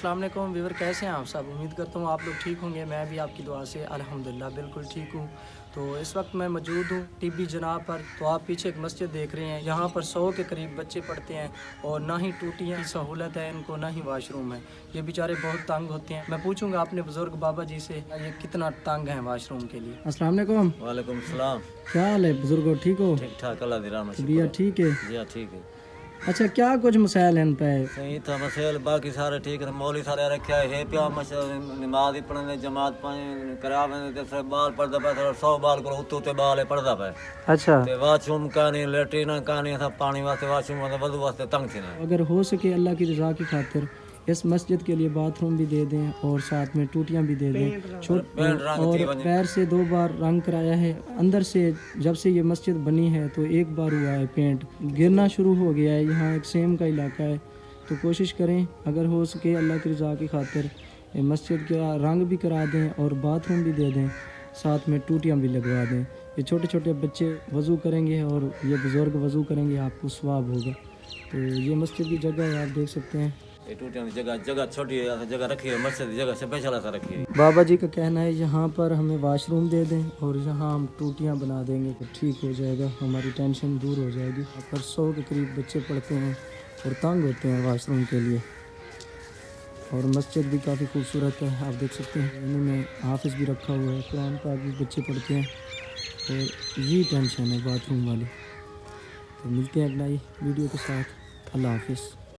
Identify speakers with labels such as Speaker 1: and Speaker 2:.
Speaker 1: अस्सलाम वालेकुम व्यूअर, कैसे हैं आप सब। उम्मीद करता हूँ आप लोग ठीक होंगे। मैं भी आपकी दुआ से अल्हम्दुलिल्लाह बिल्कुल ठीक हूँ। तो इस वक्त मैं मौजूद हूँ टीबी जनाब पर। तो आप पीछे एक मस्जिद देख रहे हैं, यहाँ पर 100 के करीब बच्चे पढ़ते हैं और ना ही टूटियाँ की सहूलत है इनको, ना ही वाशरूम है। ये बेचारे बहुत तंग होते हैं। मैं पूछूंगा अपने बुजुर्ग बाबा जी से ये कितना तंग है वाशरूम के लिए। अस्सलाम वालेकुम।
Speaker 2: वालेकुम सलाम।
Speaker 1: क्या हाल है बुजुर्गो, ठीक हो?
Speaker 2: ठीक ठाक, अल्लाह दी रहमत से।
Speaker 1: तबीयत ठीक है?
Speaker 2: जी हाँ, ठीक है।
Speaker 1: अच्छा, क्या कुछ मसाइल हैं इन पे?
Speaker 2: सही था मसेल, बाकी सारे ठीक है। मौली सारे रखे है पिया नमाज ही पढ़ने जमात करावे ते फिर बाल पढ़दा पे 100 बाल को उत्ते बाल है पढ़दा पे।
Speaker 1: अच्छा,
Speaker 2: ते वाशरूम कहानी लेटरिन कहानी था पानी वास्ते वाशरूम वास्ते वधु वास्ते तंग थी ना।
Speaker 1: अगर हो सके अल्लाह की रज़ा की खातिर इस मस्जिद के लिए बाथरूम भी दे दें और साथ में टूटियां भी दे दें। और पैर से 2 बार रंग कराया है। अंदर से जब से ये मस्जिद बनी है तो 1 बार हुआ है पेंट, गिरना शुरू हो गया है। यहाँ एक सेम का इलाका है, तो कोशिश करें अगर हो सके अल्लाह की रज़ा की खातिर मस्जिद का रंग भी करा दें और बाथरूम भी दे दें, साथ में टूटियाँ भी लगवा दें। ये छोटे छोटे बच्चे वज़ू करेंगे और ये बुज़ुर्ग वज़ू करेंगे, आपको सवाब होगा। तो ये मस्जिद की जगह है, आप देख सकते हैं।
Speaker 2: ये टूटियां की जगह छोटी है, जगह रखी है मस्जिद की जगह स्पेशल ऐसा रखी है।
Speaker 1: बाबा जी का कहना है यहाँ पर हमें वाशरूम दे दें और यहाँ हम टूटियाँ बना देंगे तो ठीक हो जाएगा, हमारी टेंशन दूर हो जाएगी। यहाँ पर 100 के करीब बच्चे पढ़ते हैं और तंग होते हैं वाशरूम के लिए। और मस्जिद भी काफ़ी खूबसूरत है, आप देख सकते हैं। इनमें हाफिज़ भी रखा हुआ है, कुरान पाक भी बच्चे पढ़ते हैं। और ये टेंशन है बाथरूम वाली। तो मिलते हैं एक नई वीडियो के साथ। अल्लाह हाफिज़।